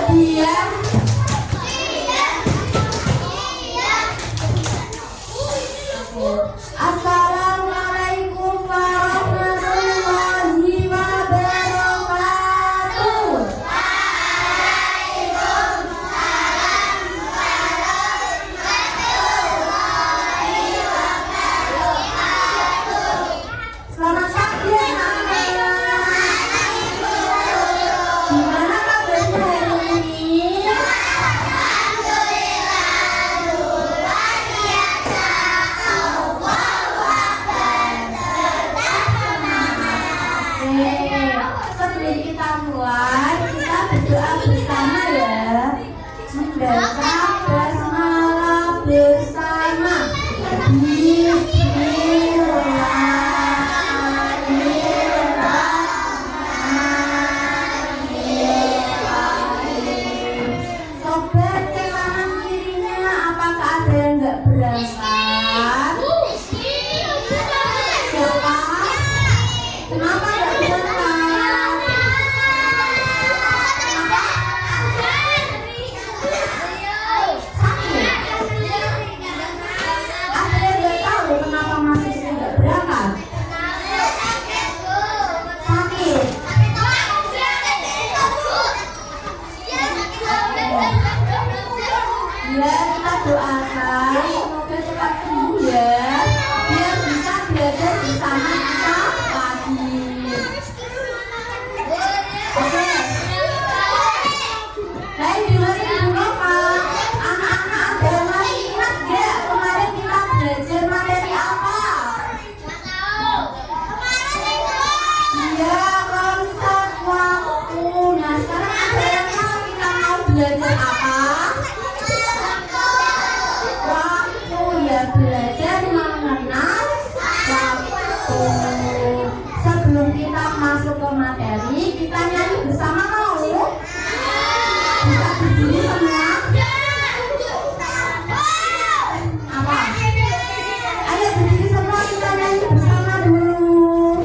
diam. Assalamualaikum warahmatullahi wabarakatuh. Selamat pagi anak-anak. Gimana kabarnya hari ini? Sebelum kita mulai, kita berdoa bersama ya. Membaca basmalah bersama. Bismillahirrahmanirrahim. Sobat cek kanan kirinya, apakah ada yang nggak berangkat? Siapa? Kenapa nggak berangkat? Sakit? Ada yang nggak tahu kenapa mahasiswa nggak berangkat? Sakit? Ya, kita doakan semoga cepat sembuh ya, biar bisa belajar bersama kita lagi. Oke. Baik, dengerin dulu Pak. Anak-anak ada yang masih ingat nggak kemarin kita belajar materi apa? Iya, konsep waktu. Nah, sekarang ada yang tahu kita mau belajar apa? Waktu, ya, belajar mengenal waktu. Sebelum kita masuk ke materi, kita nyanyi bersama mau? Bisa berdiri semua? Apa? Ayo berdiri semua, kita nyanyi bersama dulu.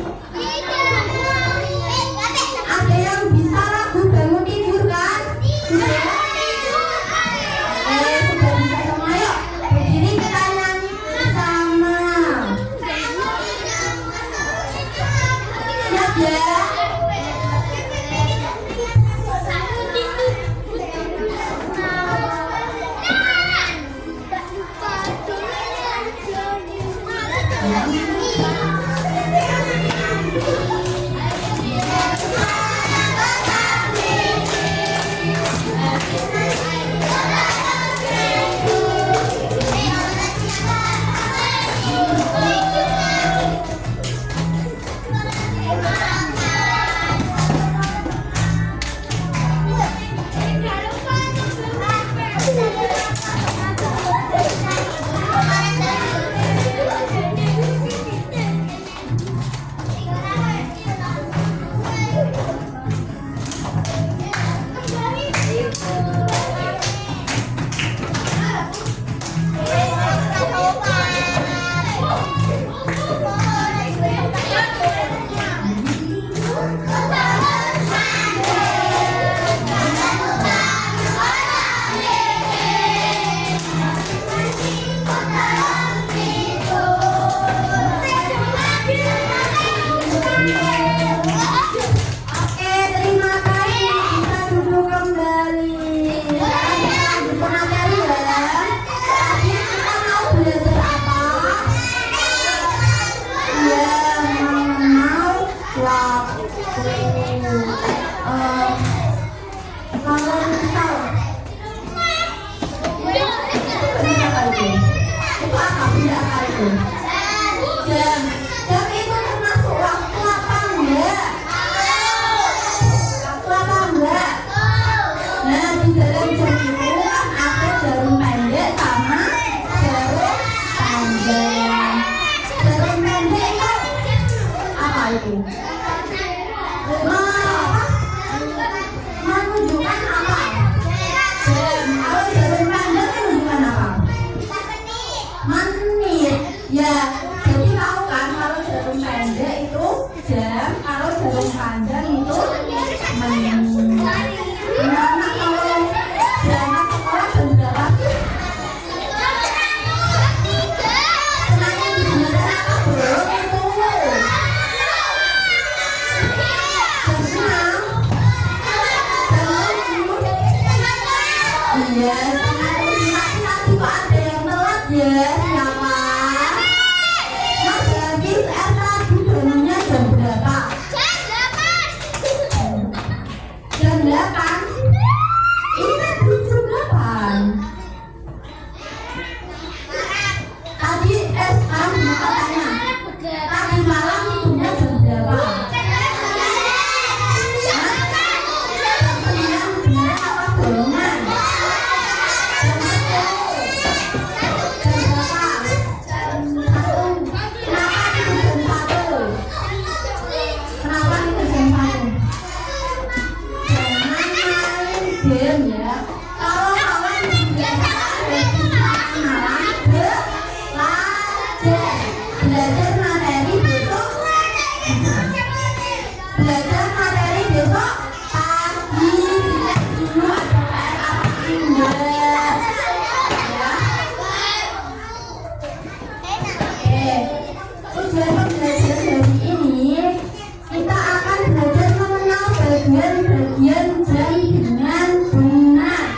Ada yang bisa lagu bangun tidur kan? Sudah? Sudah bisa semua, yuk berdiri kita nyanyi bersama. Siap ya? Oke, terima kasih. Bisa duduk kembali. Sekarang kita lanjut ke materi ya. Tadi kita mau belajar apa? Ya, mengenal waktu. Kalau misal benda apa itu? Itu apa benda apa itu? Jam. Jam itu termasuk waktu apa enggak? Waktu apa enggak? Nah, di dalam jam itu kan ada jarum pendek sama jarum panjang. Jarum pendek itu apa itu? Menunjukkan apa? Jam. Kalau jarum pendek itu menunjukkan apa? Menit. Ya, game ya. Kalau kawan belajar materi besok pagi dulu ada PR apa enggak ya. Tujuan pembelajaran hari ini kita akan belajar mengenal bagian-bagian jam dengan benar.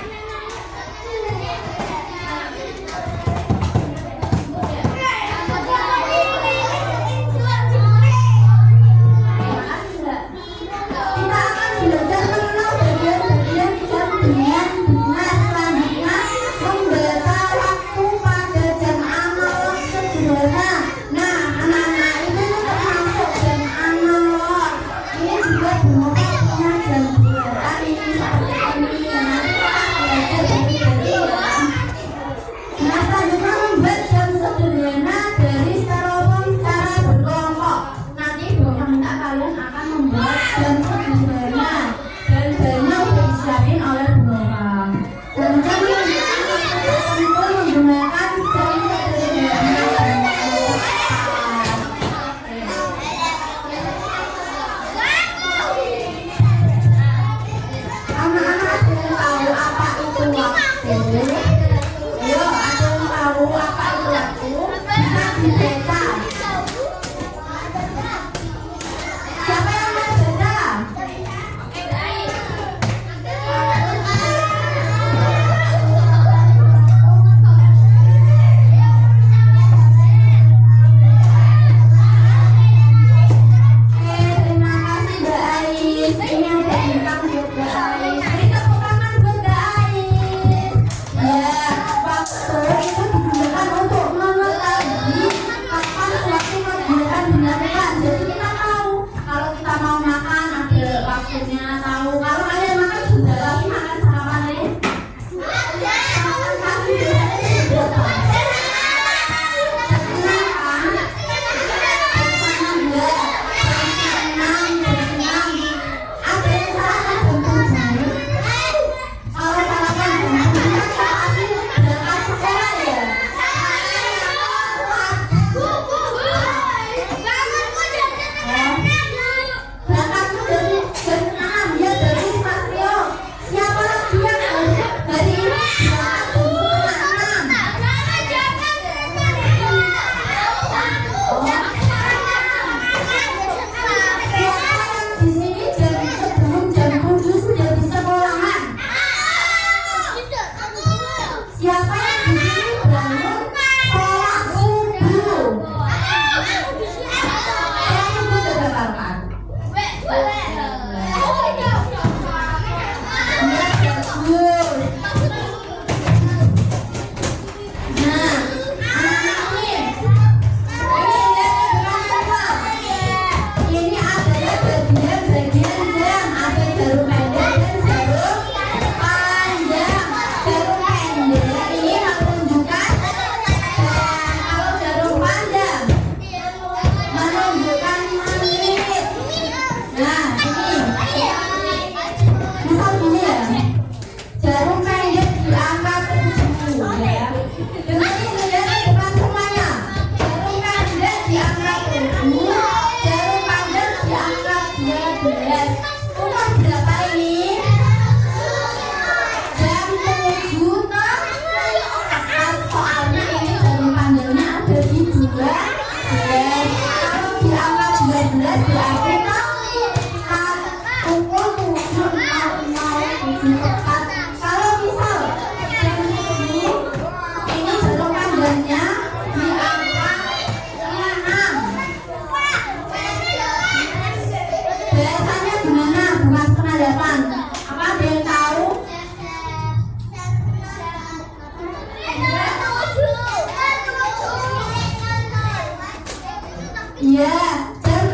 Iya, jam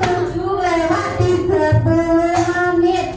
07 lewat 30 menit.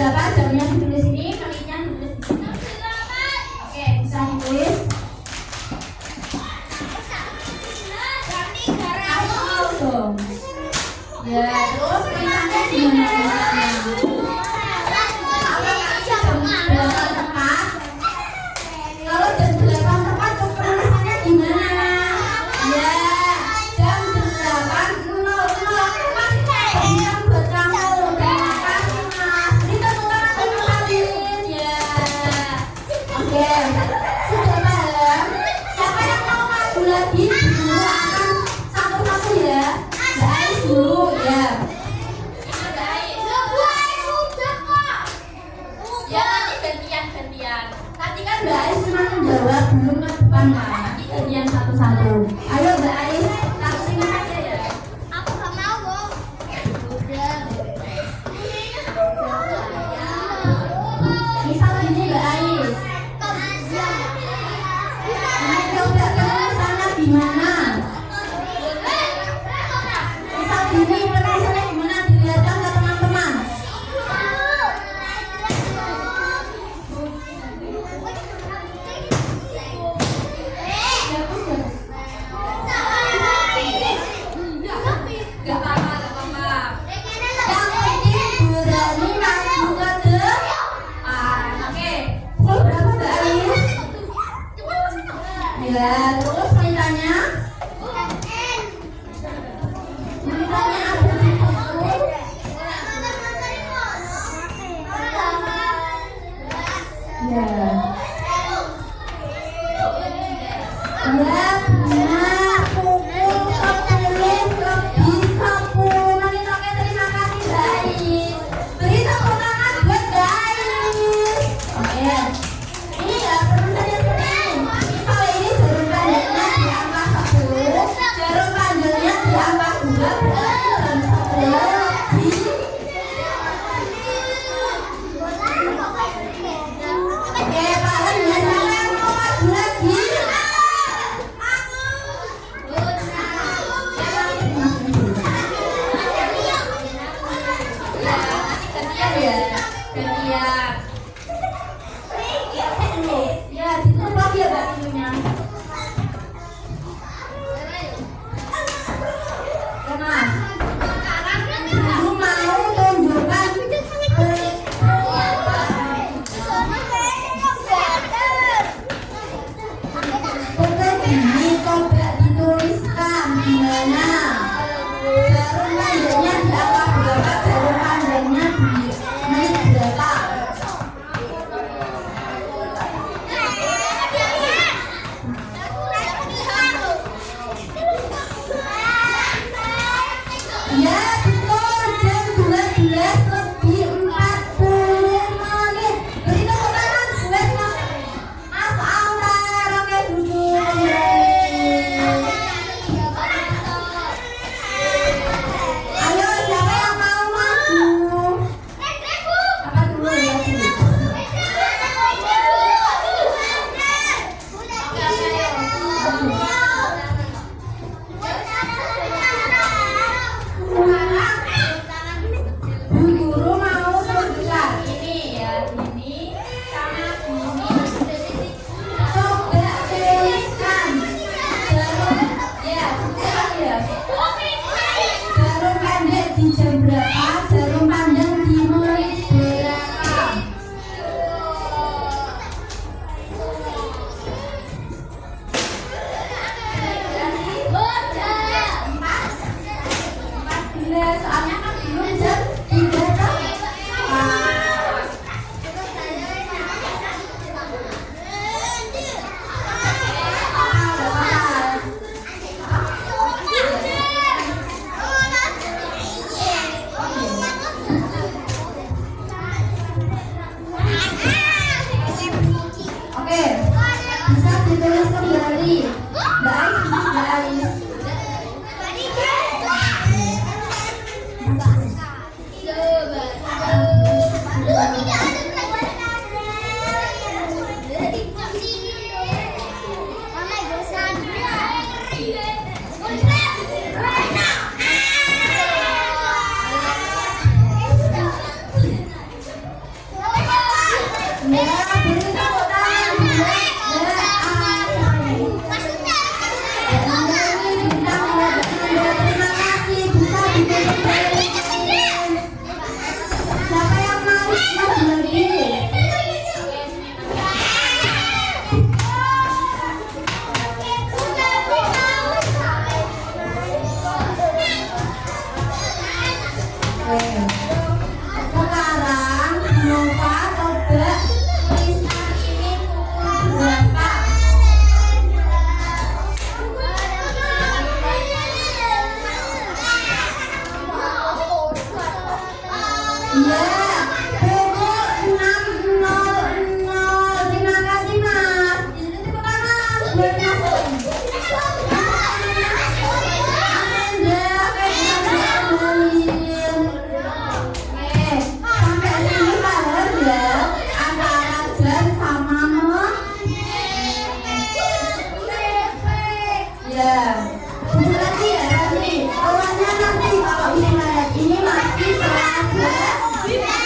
berapa jamnya ditulis ini, menitnya ditulis di sini. Oke, bisa ditulis. Aku mau dong. Ya, terus perintahnya gimana? Kalau jam 8 tepat penulisannya gimana? Ya, jam 8.00 Perintah buat kamu. Terima kasih Mas. Beri tepuk tangan untuk Kalian. Ya. Oke, sudah paham? Siapa yang mau maju lagi? Dulu akan satu-satu ya. Mbak Ais dulu ya. Ya, nanti gantian. Nanti kan Mbak Ais cuma menjawab belum ke depan kan. Nanti gantian satu-satu. Ayo Mbak Ais, satu sini aja ya. Aku gak mau. Misal ini Mbak Ais. Nah, coba penulisannya gimana? Misal gini penulisannya gimana? Dilihatkan ke teman-teman. Gak apa-apa. Yang penting berani maju ke depan. Oke. Pukul berapa Mbak Ais? Ya, terus perintahnya? Perintahnya ada di buku. Ya. Ya, benar. Pukul 10 lebih 10 menit. Oke, terima kasih Mbak Ais. Beri tepuk tangan buat Mbak Ais. Oke. Ini ya penulisannya seperti ini. Misal ini jarum pendeknya di angka 10, jarum panjangnya di angka 2, berarti jam 10 lebih. Oke, paham ya? Siapa yang mau maju lagi? Gantian. Ya, ditutup lagi ya Mbak pintunya. Ya Mas. Ibu mau tunjukkan pukul ini coba dituliskan gimana? Jarum pendeknya di angka berapa? Jarum panjangnya di menit berapa? Oke. Sekarang Nova coba tulisan ini pukul berapa? Iya, pukul 6.00. Terima kasih Mas. Tepuk tangan buat Mas. Ya, lanjut lagi ya nanti. Awalnya nanti kalau ini masih pelajaran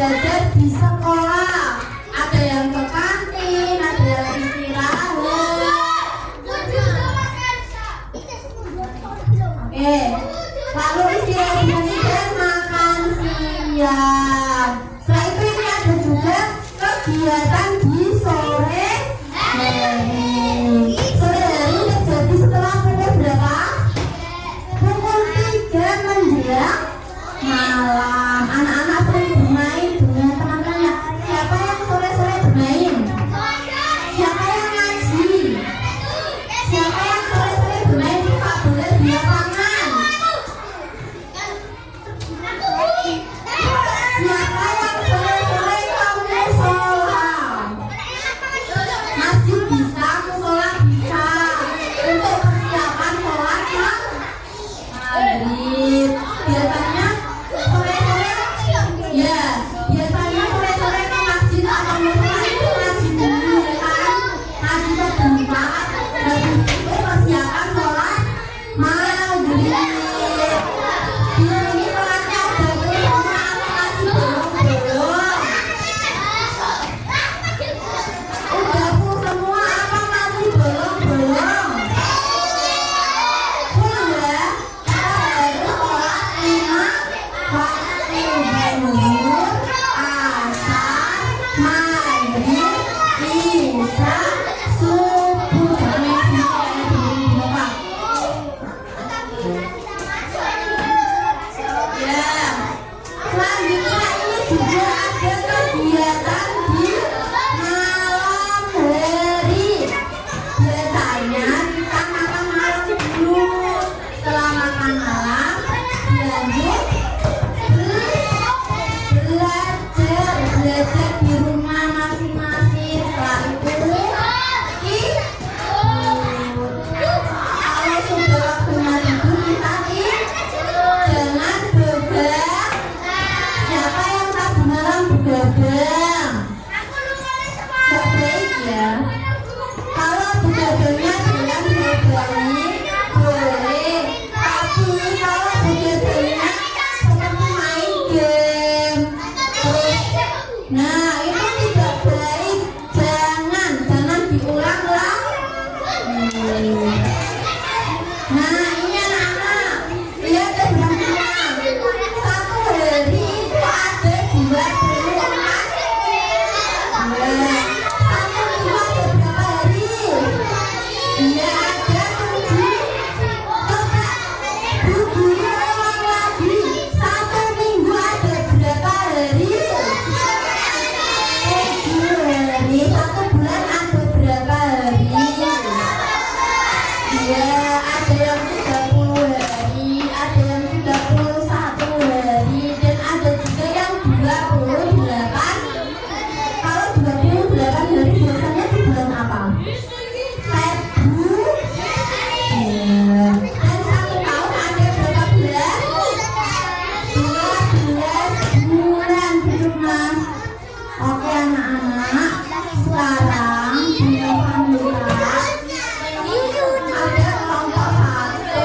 belajar di sekolah. Ada yang ke kantin, ada yang istirahat. Oke, lalu istirahat dan makan siang. Setelah itu ini ada juga kegiatan di sore hari. Sore hari terjadi setelah pukul berapa? Pukul 3 menjelang malam. Anak-anak sering bermain dengan teman-temannya. Siapa yang sore-sore bermain? Siapa yang ngaji? Siapa yang sore-sore bermain? Tidak boleh di lapangan. Siapa yang sore-sore ke musola? Masjid bisa, musola bisa. Untuk persiapan sholat maghrib. Biasanya sore-sore, ya, biasanya sore-sore ke masjid atau musola itu ngaji dulu, ya kan? Ngaji sebentar, habis itu persiapan sholat maghrib. Ini sholatnya udah semua, ngaji belum? Udah full semua apa masih belum? Full ya? Kita harus sholat 5 waktu zuhur, asar, maghrib, isya, subuh. Jangan lupa. Ya, selanjutnya ini juga ada kegiatan di malam hari. Biasanya kita makan malam dulu. Setelah makan malam, lanjut belajar di rumah masing-masing. Setelah itu kalau sudah waktunya tidur kita jangan begadang. Siapa yang tadi malam begadang? Gak baik ya. Kalau begadangnya dengan baik-baik boleh, tapi kalau begadangnya seperti main game terus, nah itu tidak baik. Jangan diulang lagi. Nah ini anak-anak, lihat deh teman-teman. Satu hari itu ada 24 satu minggu ada berapa hari? Ya ada 7. Coba Bu Guru ulang lagi. Satu minggu ada berapa hari? 7 hari. Satu bulan ada berapa hari? Ya, ada yang 30 hari, ada yang 31 hari, dan ada juga yang 28. Kalau 28 hari biasanya di bulan apa? Februari. Ya. Dan 1 tahun ada berapa bulan? 12 bulan, gitu Mas. Oke anak-anak, sekarang di Alhamdulillah ada kelompok 1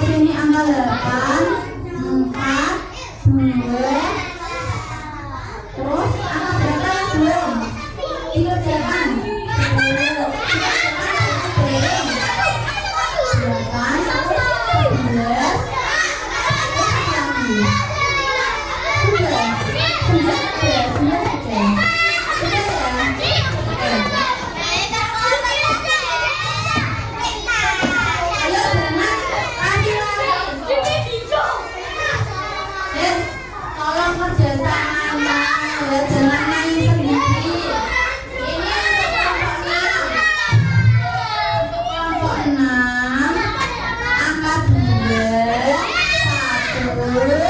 sini angka 8, 4, 2. Terus angka berapa yang belum dikerjakan? 10.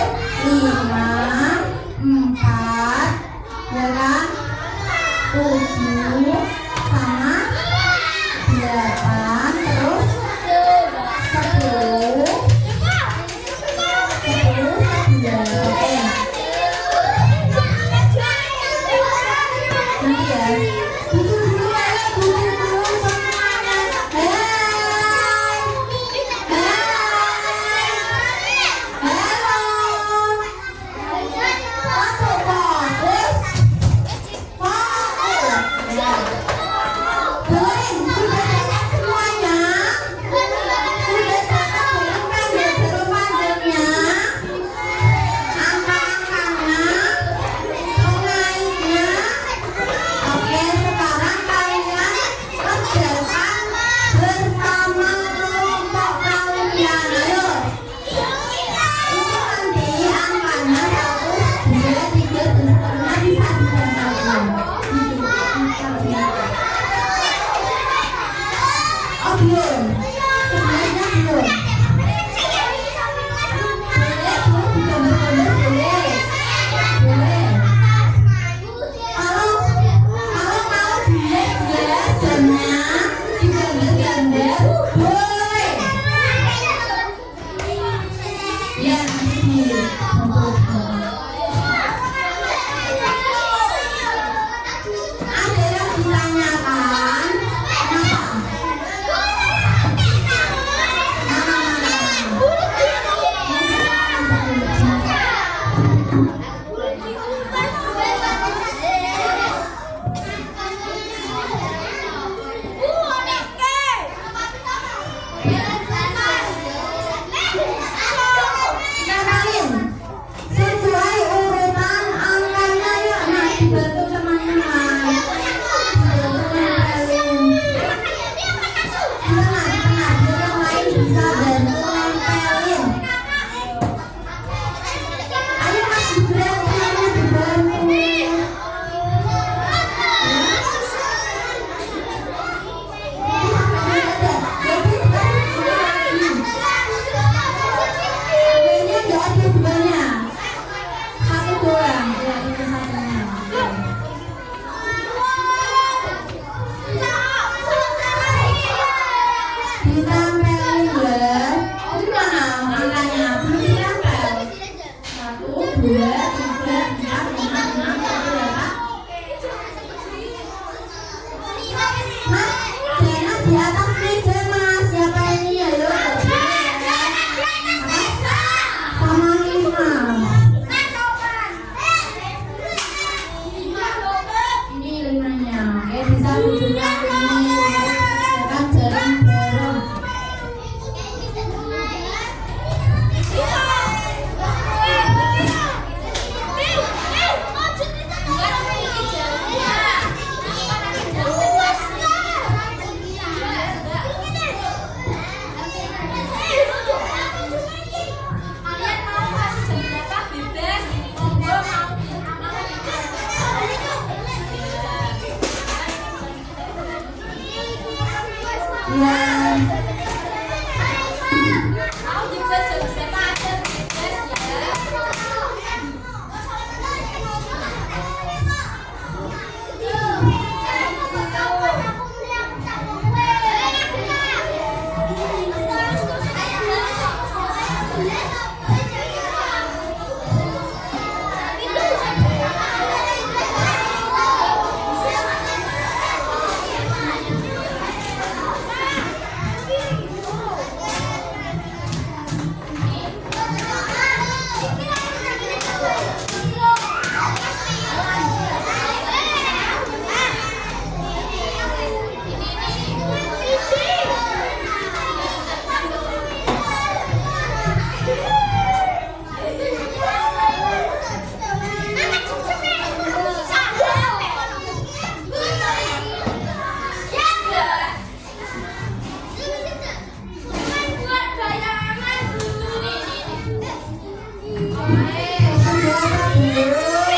Sudah apa belum?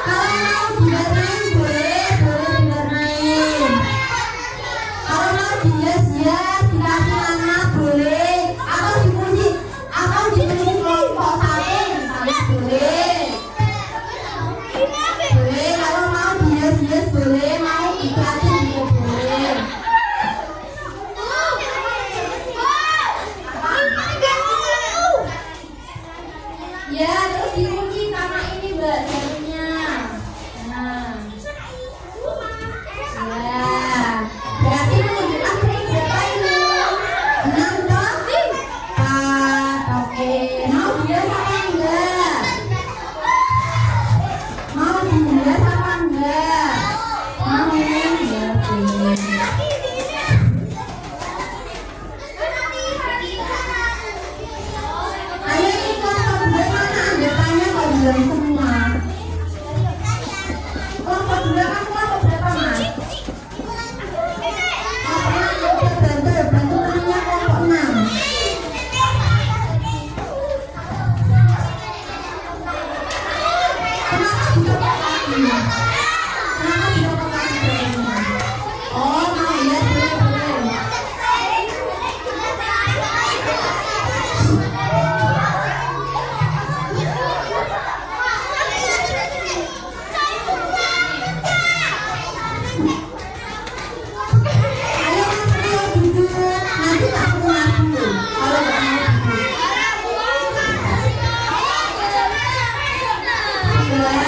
Kalau mau diwarnain boleh diwarnain. Kalau mau dihias-hias dikasih warna boleh. Atau dikunci kelompok satu misalnya boleh. Boleh kalau mau dihias-hias boleh, mau dikasih juga boleh. Ya, terus dikunci sama ini Mbak jalurnya. Nah. Ya. Berarti menunjukkan berapa ini? 6 toh? 4. Oke. Mau dihias apa enggak? Mau dihias apa enggak? Mau ya, oke. Ayo ikut kelompok mana anggotanya kok bilang semua. Kelompok 2 kan kelompok berapa Mas? Bantu temannya kelompok 6. Kenapa dicopot kaki? Kenapa dicopot kaki? Oh mau ya, boleh. Ayo Mas Rio duduk, nanti tak aku ngadu. Kalau nggak mau duduk. Ya.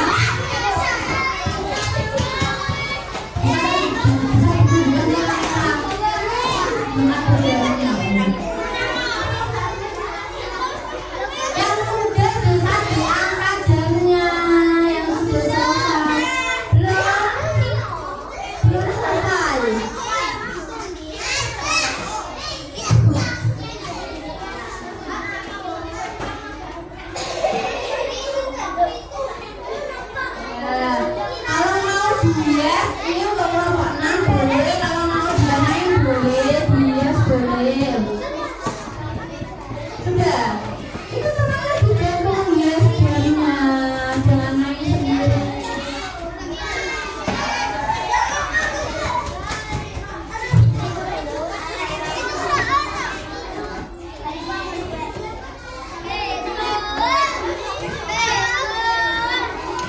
Bisa duduk ya Kak. Mengatur jalannya. Yang sudah bisa diangkat jamnya, yang sudah selesai. Belum selesai. Ya. Kalau mau dihias, ini untuk kelompok 6 boleh. Kalau mau diwarnain boleh, dihias boleh. Sudah. Itu teman lagi gantung hias jamnya. Jangan main sendiri.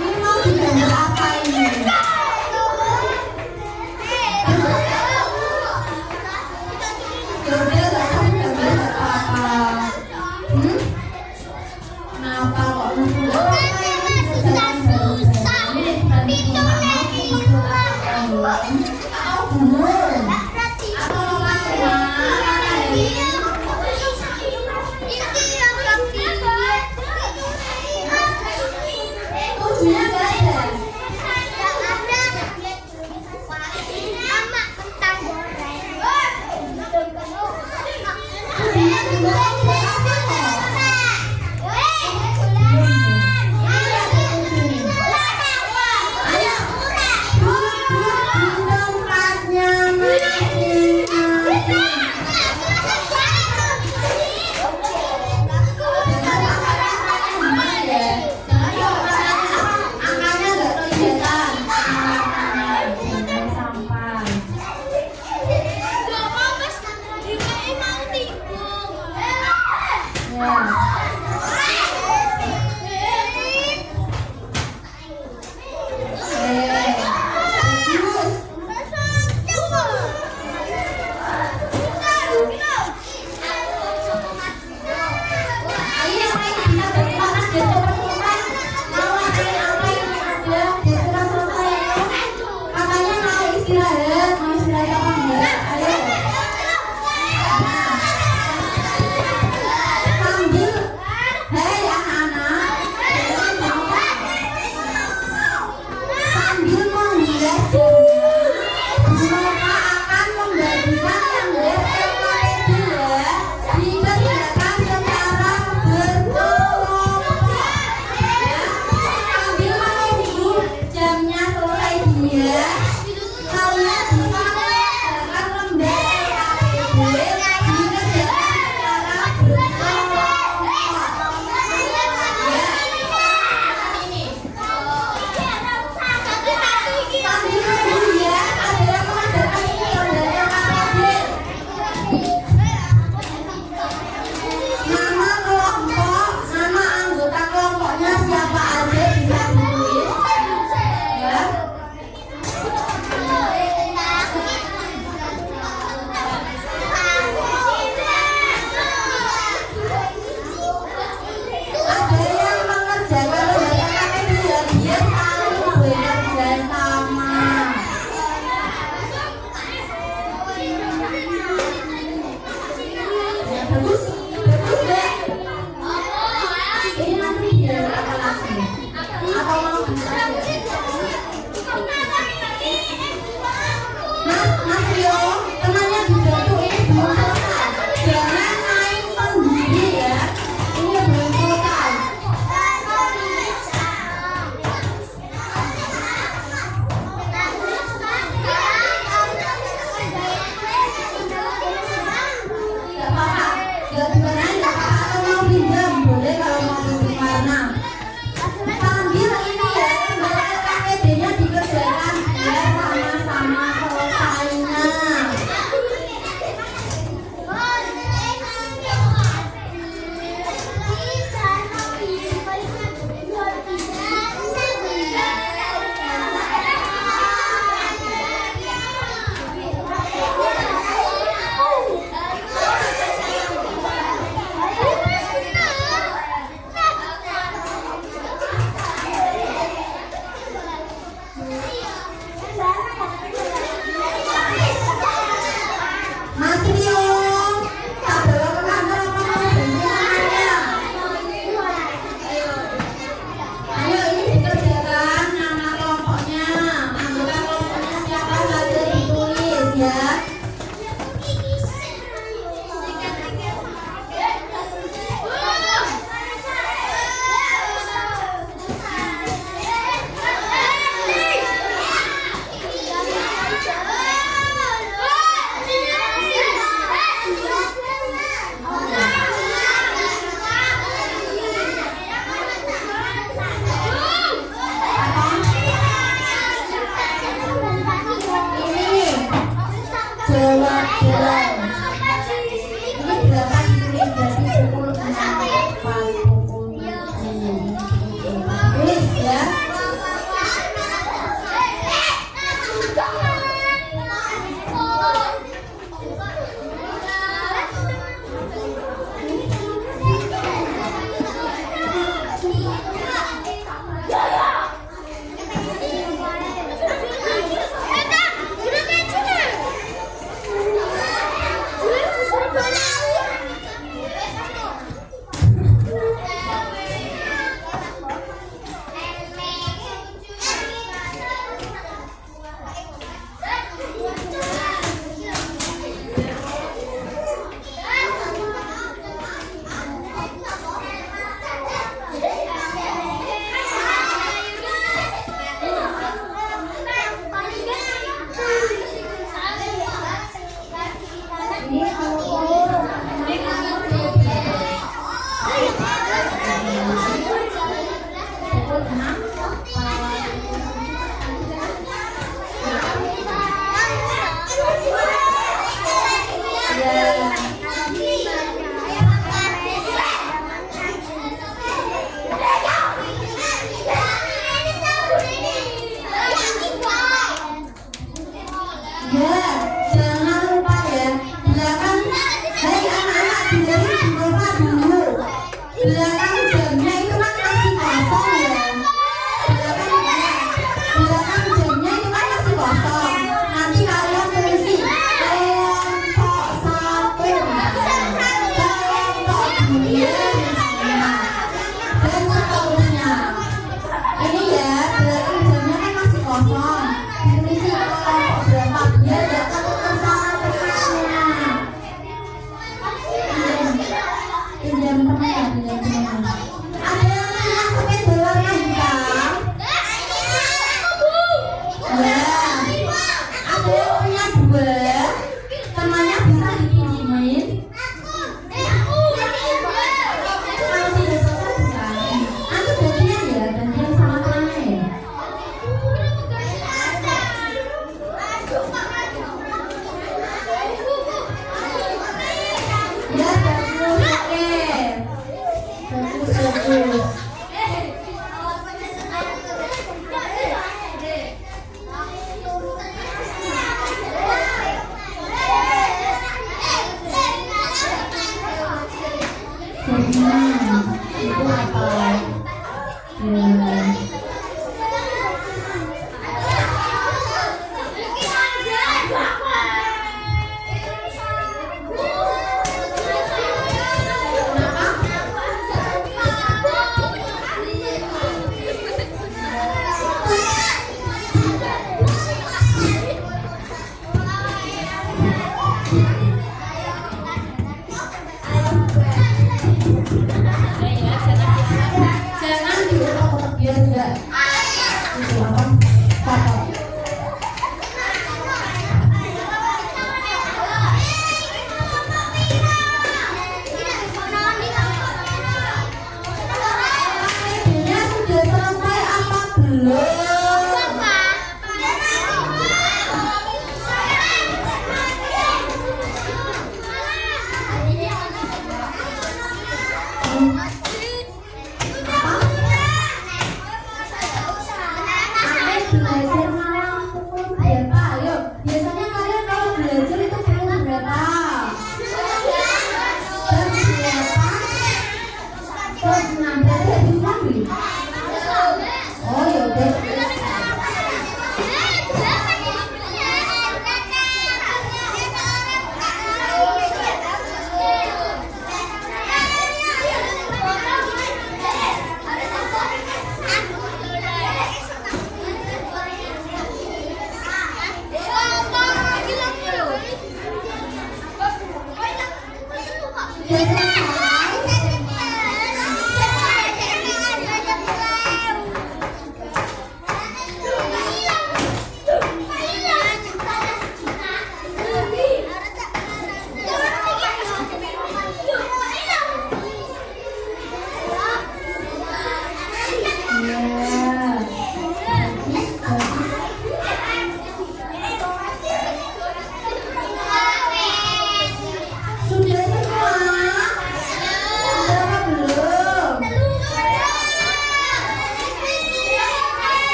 Ini mau digambar apa ini? Yaudah, gak usah digambar gak apa-apa. Kenapa kok muncul? Atau belum? Atau tujuhnya gak ada? Tujuhnya juga udah ada kok. Ayo, duduk di tempatnya masing-masing. Angkanya nggak kelihatan. Jangan sampai.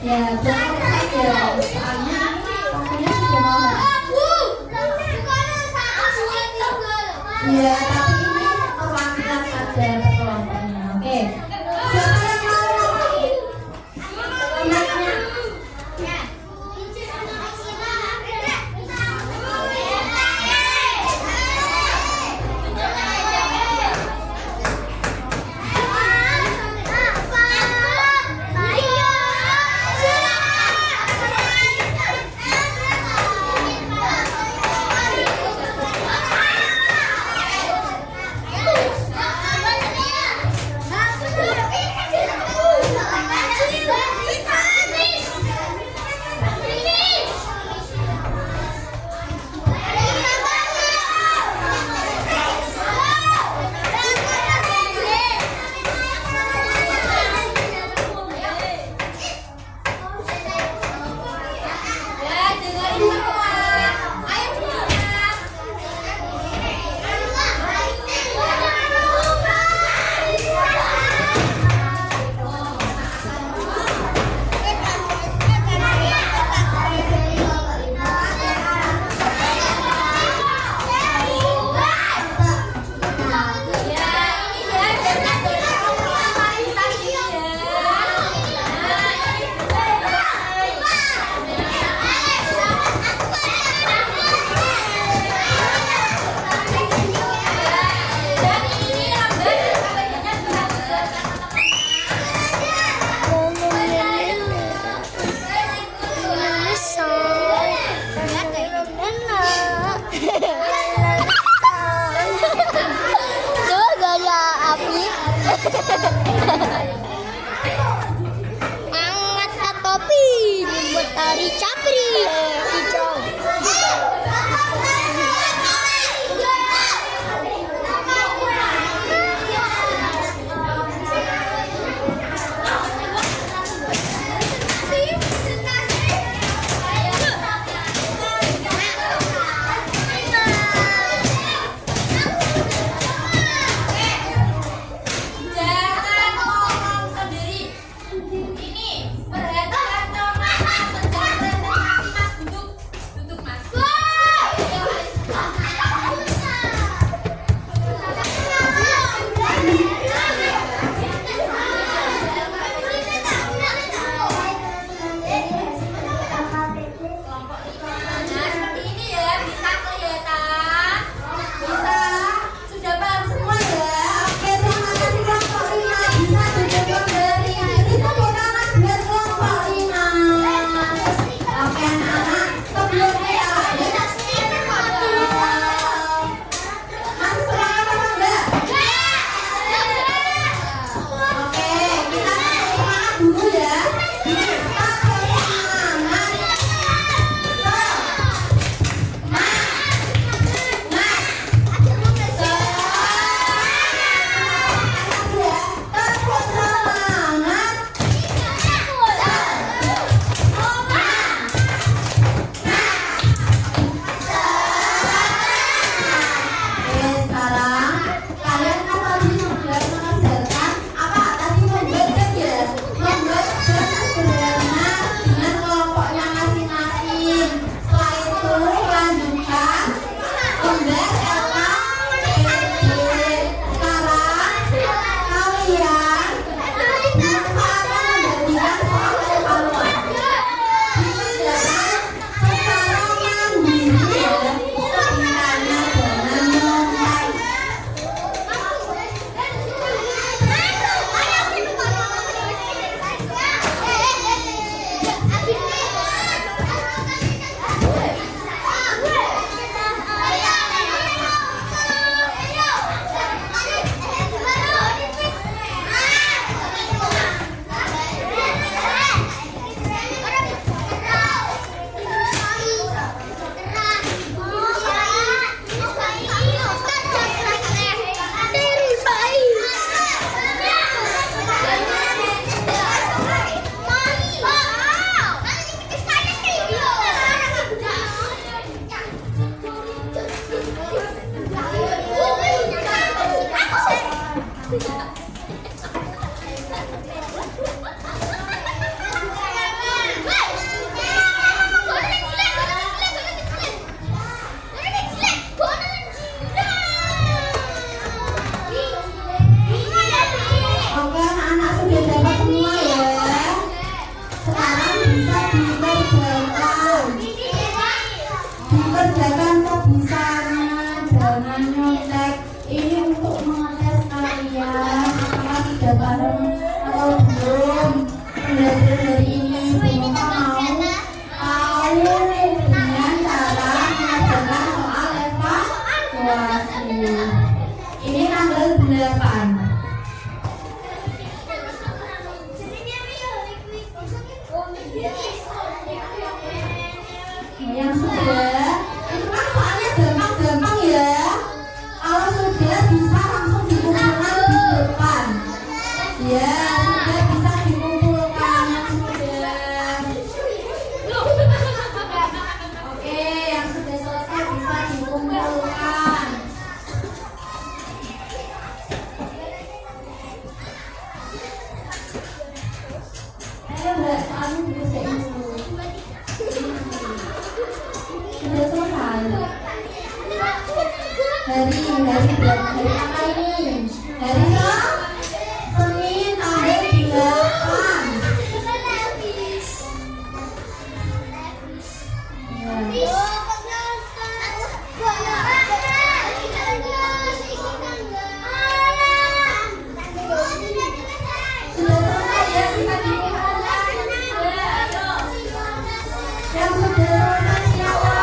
Ya, jangan saja. Soalnya pakainya sudah mau. Iya, tapi ini perwakilan saja kelompoknya. Oke. Siapa yang mau? Kelompoknya. Angkat topi buat tari capri hijau. Perhatikan dong, sejarah presentasi Mas Guntur. enggak, soalnya bisa itu. Sudah selesai. Hari apa ini? Hari Senin tanggal 8. Ya. Sudah selesai ya, bisa dilihat. Yang sudah selesai siapa?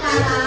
Sekarang